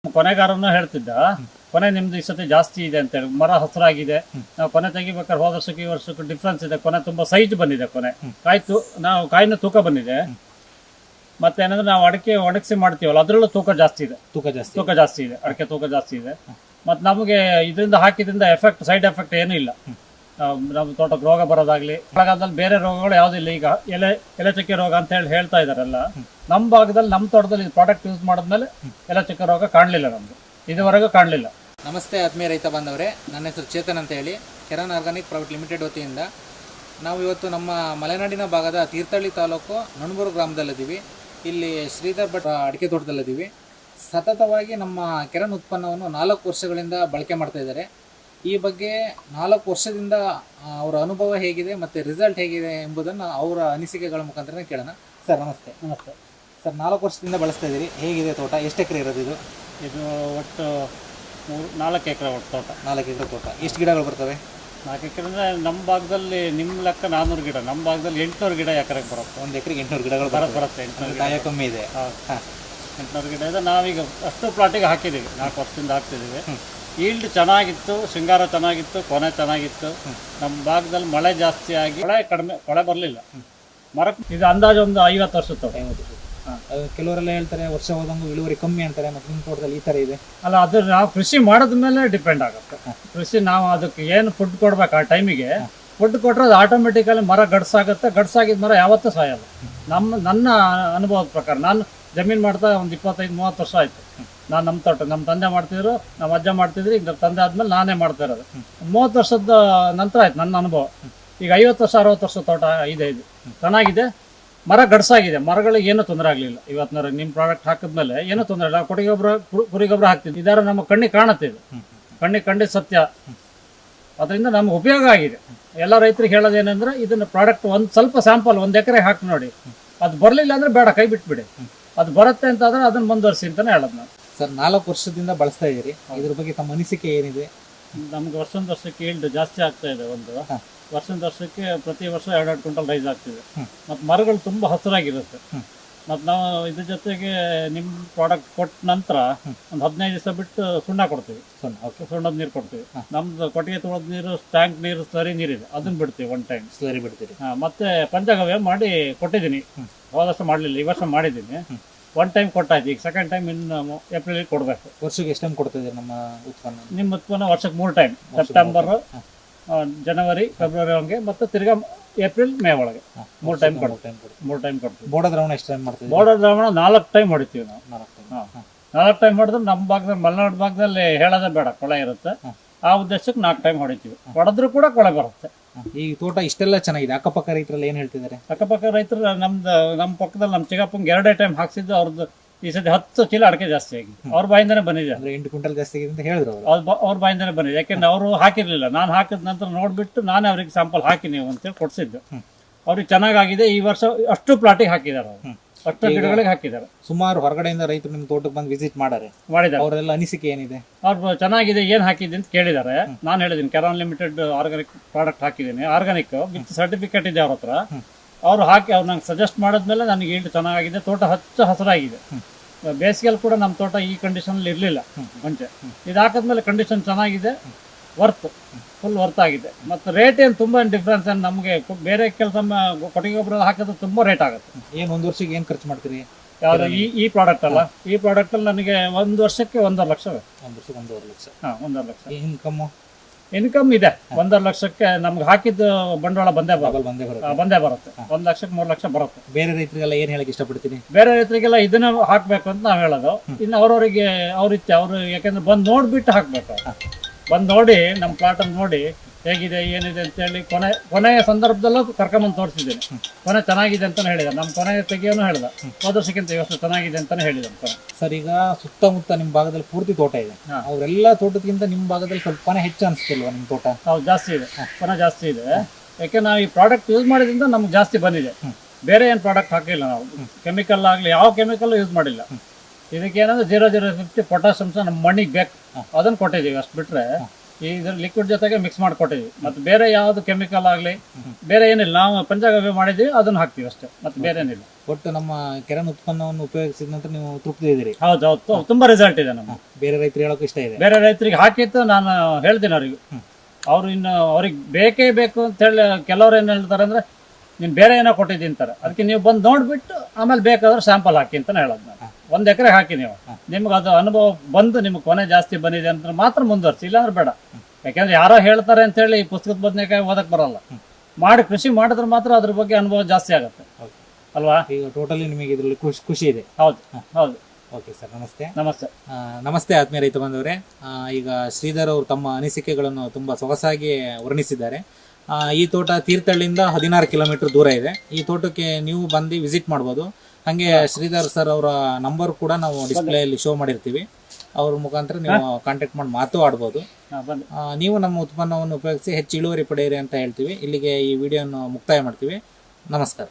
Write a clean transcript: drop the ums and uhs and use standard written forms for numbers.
ಕೊನೆಗಾರನು ಹೇಳ್ತಿದ್ದ, ಕೊನೆ ನಿಮ್ದು ಈ ಸತಿ ಜಾಸ್ತಿ ಇದೆ ಅಂತೇಳಿ, ಮರ ಹಸಿರಾಗಿದೆ, ನಾವು ಕೊನೆ ತೆಗಿಬೇಕಾದ್ರೆ ಹೋದ ವರ್ಷಕ್ಕೆ ಈ ವರ್ಷಕ್ಕೆ ಡಿಫ್ರೆನ್ಸ್ ಇದೆ, ಕೊನೆ ತುಂಬಾ ಸೈಜ್ ಬಂದಿದೆ, ಕೊನೆ ನಾವು ಕಾಯಿನ ತೂಕ ಬಂದಿದೆ. ಮತ್ತೆ ಏನಂದ್ರೆ ನಾವು ಅಡಿಕೆ ಒಣಗಿಸಿ ಮಾಡ್ತೀವಲ್ಲ ಅದ್ರಲ್ಲೂ ತೂಕ ಜಾಸ್ತಿ ಇದೆ, ತೂಕ ಜಾಸ್ತಿ ಇದೆ, ಅಡಿಕೆ ತೂಕ ಜಾಸ್ತಿ ಇದೆ. ಮತ್ತೆ ನಮಗೆ ಇದರಿಂದ ಹಾಕಿದ್ರಿಂದ ಸೈಡ್ ಎಫೆಕ್ಟ್ ಏನೂ ಇಲ್ಲ. ನಮ್ಮ ತೋಟಕ್ಕೆ ರೋಗ ಬರೋದಾಗ್ಲಿ, ಭಾಗದಲ್ಲಿ ಬೇರೆ ರೋಗಗಳು ಯಾವುದಿಲ್ಲ. ಈಗ ಎಲೆ ಚಕ್ಕೆ ರೋಗ ಅಂತ ಹೇಳ್ತಾ ಇದಾರೆಲ್ಲ, ನಮ್ಮ ಭಾಗದಲ್ಲಿ ನಮ್ಮ ತೋಟದಲ್ಲಿ ಪ್ರಾಡಕ್ಟ್ ಯೂಸ್ ಮಾಡಿದ್ಮೇಲೆ ಎಲೆ ಚಕ್ಕೆ ರೋಗ ಕಾಣಲಿಲ್ಲ, ನಮ್ಗೆ ಇದುವರೆಗೂ ಕಾಣಲಿಲ್ಲ. ನಮಸ್ತೆ ಆತ್ಮೀಯ ರೈತ ಬಾಂಧವರೇ, ನನ್ನ ಹೆಸರು ಚೇತನ್ ಅಂತ ಹೇಳಿ, ಕೆರಾನ್ ಆರ್ಗಾನಿಕ್ ಪ್ರೈವೇಟ್ ಲಿಮಿಟೆಡ್ ವತಿಯಿಂದ ನಾವು ಇವತ್ತು ನಮ್ಮ ಮಲೆನಾಡಿನ ಭಾಗದ ತೀರ್ಥಹಳ್ಳಿ ತಾಲೂಕು ನಣಬೂರು ಗ್ರಾಮದಲ್ಲಿದ್ದೀವಿ. ಇಲ್ಲಿ ಶ್ರೀಧರ್ ಭಟ್ ಅಡಿಕೆ ತೋಟದಲ್ಲಿದ್ದೀವಿ. ಸತತವಾಗಿ ನಮ್ಮ ಕೆರನ್ ಉತ್ಪನ್ನವನ್ನು 4 ವರ್ಷಗಳಿಂದ ಬಳಕೆ ಮಾಡ್ತಾ ಇದ್ದಾರೆ. ಈ ಬಗ್ಗೆ 4 ವರ್ಷದಿಂದ ಅವರ ಅನುಭವ ಹೇಗಿದೆ ಮತ್ತು ರಿಸಲ್ಟ್ ಹೇಗಿದೆ ಎಂಬುದನ್ನು ಅವರ ಅನಿಸಿಕೆಗಳ ಮುಖಾಂತರ ಕೇಳೋಣ. ಸರ್ ನಮಸ್ತೆ. ನಮಸ್ತೆ ಸರ್, 4 ವರ್ಷದಿಂದ ಬಳಸ್ತಾ ಇದ್ದೀರಿ, ಹೇಗಿದೆ ತೋಟ? ಎಷ್ಟು ಎಕರೆ ಇರೋದು ಇದು? ಇದು ಒಟ್ಟು 4 ಎಕರೆ ಒಟ್ಟು ತೋಟ. 4 ಎಕರೆ ತೋಟ. ಎಷ್ಟು ಗಿಡಗಳು ಬರ್ತವೆ? 4 ಎಕರೆ ಅಂದರೆ ನಮ್ಮ ಭಾಗದಲ್ಲಿ ನಿಮ್ಮ ಲೆಕ್ಕ 400 ಗಿಡ, ನಮ್ಮ ಭಾಗದಲ್ಲಿ 800 ಗಿಡ ಎಕರೆಗೆ ಬರುತ್ತೆ. 1 ಎಕರೆಗೆ 800 ಗಿಡಗಳು ಬರುತ್ತೆ. 800 ಕಾಯ ಕಮ್ಮಿ ಇದೆ. 800 ಗಿಡ ಇದೆ. ನಾವೀಗ ಅಷ್ಟು ಪ್ಲಾಟಿಗೆ ಹಾಕಿದ್ದೀವಿ, 4 ವರ್ಷದಿಂದ ಹಾಕ್ತಿದ್ದೀವಿ. ಈಲ್ಡ್ ಚೆನ್ನಾಗಿತ್ತು, ಶೃಂಗಾರ ಚೆನ್ನಾಗಿತ್ತು, ಕೊನೆ ಚೆನ್ನಾಗಿತ್ತು. ನಮ್ಮ ಭಾಗದಲ್ಲಿ ಮಳೆ ಜಾಸ್ತಿ ಆಗಿ ಕೊಳೆ ಬರಲಿಲ್ಲ. ಮರಕ್ಕೆ ಇದು ಅಂದಾಜು ಒಂದು 50 ವರ್ಷದ ತೋಟ. ಕೆಲವರೆಲ್ಲ ಹೇಳ್ತಾರೆ ವರ್ಷ ಹೋದಂಗೂ ಇಳುವರಿ ಕಮ್ಮಿ ಅಂತಾರೆ, ಮತ್ತು ನಿಮ್ಮ ತೋಟದಲ್ಲಿ ಈ ಥರ ಇದೆ ಅಲ್ಲ. ಅದು ನಾವು ಕೃಷಿ ಮಾಡೋದ ಮೇಲೆ ಡಿಪೆಂಡ್ ಆಗುತ್ತೆ. ಕೃಷಿ ನಾವು ಅದಕ್ಕೆ ಏನು ಫುಡ್ ಕೊಡ್ಬೇಕು ಆ ಟೈಮಿಗೆ ಫುಡ್ ಕೊಟ್ಟರೆ ಅದು ಆಟೋಮೆಟಿಕಲಿ ಮರ ಗಡ್ಸಾಗುತ್ತೆ. ಗಡ್ಸಾಗಿದ್ದ ಮರ ಯಾವತ್ತೂ ಸಾಯಲ್ಲ. ನನ್ನ ಅನುಭವದ ಪ್ರಕಾರ, ನಾನು ಜಮೀನು ಮಾಡ್ತಾ ಒಂದು 25-30 ವರ್ಷ ಆಯಿತು. ನಾನು ನಮ್ಮ ತೋಟ ನಮ್ಮ ತಂದೆ ಮಾಡ್ತಿದ್ರು, ನಮ್ಮ ಅಜ್ಜ ಮಾಡ್ತಿದ್ರು. ಈಗ ತಂದೆ ಆದಮೇಲೆ ನಾನೇ ಮಾಡ್ತಾ ಇರೋದು. 30 ವರ್ಷದ ನಂತರ ಆಯ್ತು ನನ್ನ ಅನುಭವ. ಈಗ 50 ವರ್ಷ 60 ವರ್ಷದ ತೋಟ ಇದೆ. ಇದು ಚೆನ್ನಾಗಿದೆ, ಮರ ಗಡ್ಸಾಗಿದೆ, ಮರಗಳಿಗೆ ಏನೂ ತೊಂದರೆ ಆಗಲಿಲ್ಲ. ಇವತ್ತಿನ ನಿಮ್ಮ ಪ್ರಾಡಕ್ಟ್ ಹಾಕಿದ್ಮೇಲೆ ಏನೂ ತೊಂದರೆ ಇಲ್ಲ. ಕೊಟ್ಟಿಗೆ ಗೊಬ್ಬರ, ಕುರಿ ಗೊಬ್ಬರ ಹಾಕ್ತಿದ್ವಿ, ಇದರ ನಮ್ಮ ಕಣ್ಣಿಗೆ ಕಾಣುತ್ತೆ. ಇದು ಕಣ್ಣಿಗೆ ಸತ್ಯ. ಅದರಿಂದ ನಮ್ಗೆ ಉಪಯೋಗ ಆಗಿದೆ. ಎಲ್ಲ ರೈತರಿಗೆ ಹೇಳೋದೇನೆಂದ್ರೆ, ಇದನ್ನು ಪ್ರಾಡಕ್ಟ್ ಒಂದು ಸ್ವಲ್ಪ ಸ್ಯಾಂಪಲ್ 1 ಎಕರೆ ಹಾಕಿ ನೋಡಿ. ಅದು ಬರಲಿಲ್ಲ ಅಂದರೆ ಬೇಡ, ಕೈ ಬಿಟ್ಬಿಡಿ. ಅದು ಬರುತ್ತೆ ಅಂತಾದ್ರೆ ಅದನ್ನು ಮುಂದುವರಿಸಿ ಅಂತಲೇ ಹೇಳೋದು ನಾನು. ಸರ್, 4 ವರ್ಷದಿಂದ ಬಳಸ್ತಾ ಇದ್ದೀರಿ, ಇದ್ರ ಬಗ್ಗೆ ತಮ್ಮ ಅನಿಸಿಕೆ ಏನಿದೆ? ನಮ್ಗೆ ವರ್ಷಕ್ಕೆ ಈಲ್ಡ್ ಜಾಸ್ತಿ ಆಗ್ತಾ ಇದೆ. ವರ್ಷಕ್ಕೆ ಪ್ರತಿ ವರ್ಷ 2 ಕ್ವಿಂಟಲ್ ರೈಸ್ ಆಗ್ತಿದೆ. ಮತ್ತು ಮರಗಳು ತುಂಬ ಹಸಿರಾಗಿರುತ್ತೆ. ಮತ್ತು ನಾವು ಇದ್ರ ಜೊತೆಗೆ ನಿಮ್ಮ ಪ್ರಾಡಕ್ಟ್ ಕೊಟ್ಟ ನಂತರ ಒಂದು 15 ದಿವಸ ಬಿಟ್ಟು ಸುಣ್ಣ ಕೊಡ್ತೀವಿ. ಸುಣ್ಣದ ನೀರು ಕೊಡ್ತೀವಿ. ನಮ್ದು ಕೊಟ್ಟಿಗೆ ತೊಳೆದ ನೀರು, ಟ್ಯಾಂಕ್ ನೀರು, ಸ್ಲರಿ ನೀರಿದೆ, ಅದನ್ನ ಬಿಡ್ತೀವಿ. 1 ಟೈಮ್ ಸ್ಲರಿ ಬಿಡ್ತೀವಿ. ಮತ್ತೆ ಪಂಚಗವ್ಯ ಮಾಡಿ ಕೊಟ್ಟಿದ್ದೀನಿ. ಹೋದ ವರ್ಷ ಮಾಡಲಿಲ್ಲ, ಈ ವರ್ಷ ಮಾಡಿದ್ದೀನಿ. 1 ಟೈಮ್ ಕೊಟ್ಟಾಯ್ತು. ಈಗ 2nd ಟೈಮ್ ಇನ್ನು ಏಪ್ರಿಲ್ ಕೊಡಬೇಕು. ವರ್ಷಕ್ಕೆ ಎಷ್ಟು ಟೈಮ್ ಕೊಡ್ತಿದ್ದೀರಿ ನಮ್ಮ ಉತ್ಪನ್ನ? ನಿಮ್ಮ ಉತ್ಪನ್ನ ವರ್ಷಕ್ಕೆ 3 ಟೈಮ್, ಸೆಪ್ಟೆಂಬರ್, ಜನವರಿ, ಫೆಬ್ರವರಿ ಹಂಗೆ, ಮತ್ತು ತಿರ್ಗಾ ಏಪ್ರಿಲ್, ಮೇ ಒಳಗೆ 3 ಟೈಮ್ ಕೊಡ್ತೀವಿ. 3 ಟೈಮ್ ಕೊಡ್ತೀವಿ. ಬೋರ್ಡರ್ ದ್ರಾವಣ ಎಷ್ಟು ಟೈಮ್ ಮಾಡ್ತೀವಿ? ಬೋರ್ಡರ್ ದ್ರಾವಣ 4 ಟೈಮ್ ಹೊಡಿತೀವಿ ನಾವು. 4 ಟೈಮ್ ಹೊಡೆದ್ರೆ ನಮ್ಮ ಭಾಗದಲ್ಲಿ, ಮಲೆನಾಡು ಭಾಗದಲ್ಲಿ ಹೇಳೋದೇ ಬೇಡ, ಕೊಳೆ ಇರುತ್ತೆ. ಆ ಉದ್ದೇಶಕ್ಕೆ 4 ಟೈಮ್ ಹೊಡಿತೀವಿ. ಹೊಡೆದ್ರೂ ಕೂಡ ಕೊಳೆ ಬರುತ್ತೆ. ಈ ತೋಟ ಇಷ್ಟೆಲ್ಲ ಚೆನ್ನಾಗಿದೆ, ಅಕ್ಕಪಕ್ಕ ರೈತರೆಲ್ಲ ಏನು ಹೇಳ್ತಿದ್ದಾರೆ? ಅಕ್ಕಪಕ್ಕ ರೈತರು ನಮ್ಮ ಪಕ್ಕದಲ್ಲಿ ನಮ್ಮ ಚಿಕ್ಕಪ್ಪಂಗೆ 2 ಟೈಮ್ ಹಾಕ್ಸಿದ್ದು. ಅವ್ರದ್ದು ಈ ಸತಿ 10 ಚೀಲ ಅಡಿಕೆ ಜಾಸ್ತಿ ಆಗಿದೆ. ಅವ್ರ ಬಾಯಿಂದನೇ ಬಂದಿದೆ. 8 ಕ್ವಿಂಟಲ್ ಜಾಸ್ತಿ ಆಗಿದೆ ಅಂತ ಹೇಳಿದ್ರು ಅವ್ರ ಬಾಯಿಂದನೇ ಬಂದಿದೆ. ಯಾಕೆಂದ್ರೆ ಅವರು ಹಾಕಿರ್ಲಿಲ್ಲ, ನಾನು ಹಾಕಿದ ನಂತರ ನೋಡ್ಬಿಟ್ಟು ನಾನೇ ಅವ್ರಿಗೆ ಸ್ಯಾಂಪಲ್ ಹಾಕಿ ನೀವು ಅಂತೇಳಿ ಕೊಡ್ಸಿದ್ದು. ಅವ್ರಿಗೆ ಚೆನ್ನಾಗಿದೆ. ಈ ವರ್ಷ ಅಷ್ಟು ಪ್ಲಾಟಿಗೆ ಹಾಕಿದ್ದಾರೆ, ಅಷ್ಟು ಗಿಡಗಳಿಗೆ ಹಾಕಿದ್ದಾರೆ. ಸುಮಾರು ಹೊರಗಡೆಯಿಂದ ರೈತರು ನಿಮ್ಮ ತೋಟಕ್ಕೆ ಬಂದು ವಿಸಿಟ್ ಮಾಡಿದ್ದಾರೆ. ಅವರೆಲ್ಲ ಅನಿಸಿಕೆ ಏನಿದೆ? ಅವ್ರು ಚೆನ್ನಾಗಿದೆ, ಏನು ಹಾಕಿದೆ ಅಂತ ಕೇಳಿದ್ದಾರೆ. ನಾನು ಹೇಳಿದ್ದೀನಿ, ಕೆರಾನ್ ಲಿಮಿಟೆಡ್ ಆರ್ಗಾನಿಕ್ ಪ್ರಾಡಕ್ಟ್ ಹಾಕಿದ್ದೀನಿ, ಆರ್ಗಾನಿಕ್ ವಿತ್ ಸರ್ಟಿಫಿಕೇಟ್ ಇದೆ ಅವ್ರ ಹತ್ರ. ಅವ್ರು ಹಾಕಿ ಅವ್ರು ನಂಗೆ ಸಜೆಸ್ಟ್ ಮಾಡಿದ್ಮೇಲೆ ನನಗೆ ಈಲ್ಡ್ ಚೆನ್ನಾಗಿದೆ, ತೋಟ ಹಸಿರಾಗಿದೆ. ಬೇಸಿಗೆಯಲ್ಲಿ ಕೂಡ ನಮ್ಮ ತೋಟ ಈ ಕಂಡೀಷನಲ್ಲಿ ಇರಲಿಲ್ಲ ಮುಂಚೆ. ಇದು ಹಾಕಿದ್ಮೇಲೆ ಕಂಡೀಷನ್ ಚೆನ್ನಾಗಿದೆ, ಫುಲ್ ವರ್ತ್ ಆಗಿದೆ. ಮತ್ತು ರೇಟ್ ಏನು ತುಂಬ ಡಿಫ್ರೆನ್ಸ್ ಏನು ನಮಗೆ ಬೇರೆ ಕೆಲಸ ಕೊಟ್ಟಿಗೆ ಗೊಬ್ಬರ ಹಾಕಿದ್ರೆ ತುಂಬ ರೇಟ್ ಆಗುತ್ತೆ. ಏನು 1 ವರ್ಷಕ್ಕೆ ಏನು ಖರ್ಚು ಮಾಡ್ತೀರಿ? ಯಾವುದು ಈ ಪ್ರಾಡಕ್ಟ್ ಅಲ್ಲ, ಈ ಪ್ರಾಡಕ್ಟಲ್ಲಿ ನನಗೆ 1 ವರ್ಷಕ್ಕೆ 1.5 ಲಕ್ಷ. 1 ವರ್ಷಕ್ಕೆ 1.5 ಲಕ್ಷ. 1.5 ಲಕ್ಷ ಇನ್ಕಮ್ ಇದೆ. 1.5 ಲಕ್ಷಕ್ಕೆ ನಮ್ಗೆ ಹಾಕಿದ್ದು ಬಂಡವಾಳ ಬಂದೇ ಬರುತ್ತೆ. 1 ಲಕ್ಷಕ್ಕೆ 3 ಲಕ್ಷ ಬರುತ್ತೆ. ಬೇರೆ ರೈತರಿಗೆಲ್ಲ ಏನು ಹೇಳಕ್ಕೆ ಇಷ್ಟಪಡ್ತೀನಿ? ಬೇರೆ ರೈತರಿಗೆಲ್ಲ ಇದನ್ನ ಹಾಕ್ಬೇಕು ಅಂತ ನಾವು ಹೇಳೋದು. ಇನ್ನು ಅವ್ರವರಿಗೆ ಅವ್ರಿಚ್ಛೆ, ಅವರು ಯಾಕೆಂದ್ರೆ ಬಂದು ನೋಡ್ಬಿಟ್ಟು ಹಾಕ್ಬೇಕು. ಬಂದು ನೋಡಿ ನಮ್ಮ ಪ್ಲಾಟನ್ನು ನೋಡಿ ಹೇಗಿದೆ ಏನಿದೆ ಅಂತೇಳಿ ಕೊನೆಯ ಸಂದರ್ಭದಲ್ಲೂ ಕರ್ಕೊಂಬಂದು ತೋರಿಸಿದ್ದೀನಿ. ಕೊನೆ ಚೆನ್ನಾಗಿದೆ ಅಂತಾನೆ ಹೇಳಿದ. ನಮ್ಮ ಕೊನೆ ತೆಗಿಯೋನು ಹೇಳ್ದ, ಹೋದ ವರ್ಷಕ್ಕಿಂತ ಇವತ್ತು ಚೆನ್ನಾಗಿದೆ ಅಂತಾನೆ ಹೇಳಿದ. ಸರ್, ಈಗ ಸುತ್ತಮುತ್ತ ನಿಮ್ಮ ಭಾಗದಲ್ಲಿ ಪೂರ್ತಿ ತೋಟ ಇದೆ. ಅವರೆಲ್ಲ ತೋಟಕ್ಕಿಂತ ನಿಮ್ಮ ಭಾಗದಲ್ಲಿ ಸ್ವಲ್ಪ ಹೆಚ್ಚು ಅನಿಸ್ತಿಲ್ವಾ ನಿಮ್ಮ ತೋಟ? ಹೌದು, ಜಾಸ್ತಿ ಇದೆ, ಕೊನೆ ಜಾಸ್ತಿ ಇದೆ. ಯಾಕೆ ನಾವು ಈ ಪ್ರಾಡಕ್ಟ್ ಯೂಸ್ ಮಾಡಿದ್ರಿಂದ ನಮ್ಗೆ ಜಾಸ್ತಿ ಬಂದಿದೆ. ಬೇರೆ ಏನು ಪ್ರಾಡಕ್ಟ್ ಹಾಕಿಲ್ಲ ನಾವು, ಕೆಮಿಕಲ್ ಆಗಲಿ ಯಾವ ಕೆಮಿಕಲ್ ಯೂಸ್ ಮಾಡಿಲ್ಲ. ಇದಕ್ಕೆ ಏನಂದ್ರೆ 0.050 ಪೊಟ್ಯಾಷಿಯಮ್ಸ್ ನಮ್ಮ ಮಣ್ಣಿಗೆ ಬೇಕು, ಅದನ್ನು ಕೊಟ್ಟಿದ್ದೀವಿ. ಅಷ್ಟು ಬಿಟ್ಟರೆ ಇದ್ರ ಲಿಕ್ವಿಡ್ ಜೊತೆಗೆ ಮಿಕ್ಸ್ ಮಾಡಿಕೊಟ್ಟಿದ್ವಿ. ಮತ್ತೆ ಬೇರೆ ಯಾವ್ದು ಕೆಮಿಕಲ್ ಆಗಲಿ ಬೇರೆ ಏನಿಲ್ಲ, ನಾವು ಪಂಚಗವ್ಯ ಮಾಡಿದ್ವಿ ಅದನ್ನ ಹಾಕ್ತೀವಿ ಅಷ್ಟೇ, ಮತ್ತೆ ಬೇರೆ ಏನಿಲ್ಲ. ಒಟ್ಟು ನಮ್ಮ ಕೆರನ್ ಉತ್ಪನ್ನವನ್ನು ಉಪಯೋಗಿಸಿದ ನಂತರ ನೀವು ತೃಪ್ತಿ ಇದ್ದೀರಿ? ಹೌದು, ತುಂಬಾ ರಿಸಲ್ಟ್ ಇದೆ ನಮ್ಗೆ. ಬೇರೆ ರೈತರು ಹೇಳೋಕೆ ಇಷ್ಟ ಇದೆ? ಬೇರೆ ರೈತರಿಗೆ ಹಾಕಿತ್ತು ನಾನು ಹೇಳ್ತೀನಿ ಅವ್ರಿಗೆ. ಅವ್ರು ಇನ್ನು ಅವ್ರಿಗೆ ಬೇಕೇ ಬೇಕು ಅಂತ ಹೇಳಿ ಕೆಲವ್ರು ಏನ್ ಹೇಳ್ತಾರೆ ಅಂದ್ರೆ ನೀನ್ ಬೇರೆ ಏನೋ ಕೊಟ್ಟಿದ್ದೀನಿ ಅಂತಾರೆ. ಅದಕ್ಕೆ ನೀವು ಬಂದು ನೋಡ್ಬಿಟ್ಟು ಆಮೇಲೆ ಬೇಕಾದ್ರೆ ಸ್ಯಾಂಪಲ್ ಹಾಕಿ ಅಂತ ಹೇಳೋದು ನಾನು. 1 ಎಕರೆ ಹಾಕಿ ನೀವು, ನಿಮ್ಗೆ ಅದು ಅನುಭವ ಬಂದು ನಿಮ್ಗೆ ಕೊನೆ ಜಾಸ್ತಿ ಬಂದಿದೆ ಅಂತ ಮಾತ್ರ ಮುಂದುವರ್ಸಿ, ಇಲ್ಲಾಂದ್ರೆ ಬೇಡ. ಯಾಕಂದ್ರೆ ಯಾರೋ ಹೇಳ್ತಾರೆ ಅಂತ ಹೇಳಿ ಈ ಪುಸ್ತಕದ ಬದನೆಕಾಯಿ ಓದಕ್ ಬರಲ್ಲ. ಮಾಡಿ ಕೃಷಿ ಮಾಡಿದ್ರೆ ಮಾತ್ರ ಅದ್ರ ಬಗ್ಗೆ ಅನುಭವ ಜಾಸ್ತಿ ಆಗುತ್ತೆ ಅಲ್ವಾ? ಈಗ ಟೋಟಲಿ ನಿಮಗೆ ಇದರಲ್ಲಿ ಖುಷಿ ಇದೆ? ಹೌದು. ಓಕೆ ಸರ್, ನಮಸ್ತೆ. ನಮಸ್ತೆ ಆತ್ಮೀಯ ರೈತ ಬಂದವರೇ, ಈಗ ಶ್ರೀಧರ್ ಅವರು ತಮ್ಮ ಅನಿಸಿಕೆಗಳನ್ನು ತುಂಬ ಸೊಗಸಾಗಿ ವರ್ಣಿಸಿದ್ದಾರೆ. ಈ ತೋಟ ತೀರ್ಥಹಳ್ಳಿಯಿಂದ 16 ಕಿಲೋಮೀಟರ್ ದೂರ ಇದೆ. ಈ ತೋಟಕ್ಕೆ ನೀವು ಬಂದು ವಿಸಿಟ್ ಮಾಡ್ಬೋದು. ಹಾಗೆ ಶ್ರೀಧರ್ ಸರ್ ಅವರ ನಂಬರ್ ಕೂಡ ನಾವು ಡಿಸ್ಪ್ಲೇಯಲ್ಲಿ ಶೋ ಮಾಡಿರ್ತೀವಿ. ಅವ್ರ ಮುಖಾಂತರ ನೀವು ಕಾಂಟ್ಯಾಕ್ಟ್ ಮಾಡಿ ಮಾತು ಆಡ್ಬೋದು. ನೀವು ನಮ್ಮ ಉತ್ಪನ್ನವನ್ನು ಉಪಯೋಗಿಸಿ ಹೆಚ್ಚು ಇಳುವರಿ ಪಡೆಯಿರಿ ಅಂತ ಹೇಳ್ತೀವಿ. ಇಲ್ಲಿಗೆ ಈ ವಿಡಿಯೋನ ಮುಕ್ತಾಯ ಮಾಡ್ತೀವಿ. ನಮಸ್ಕಾರ.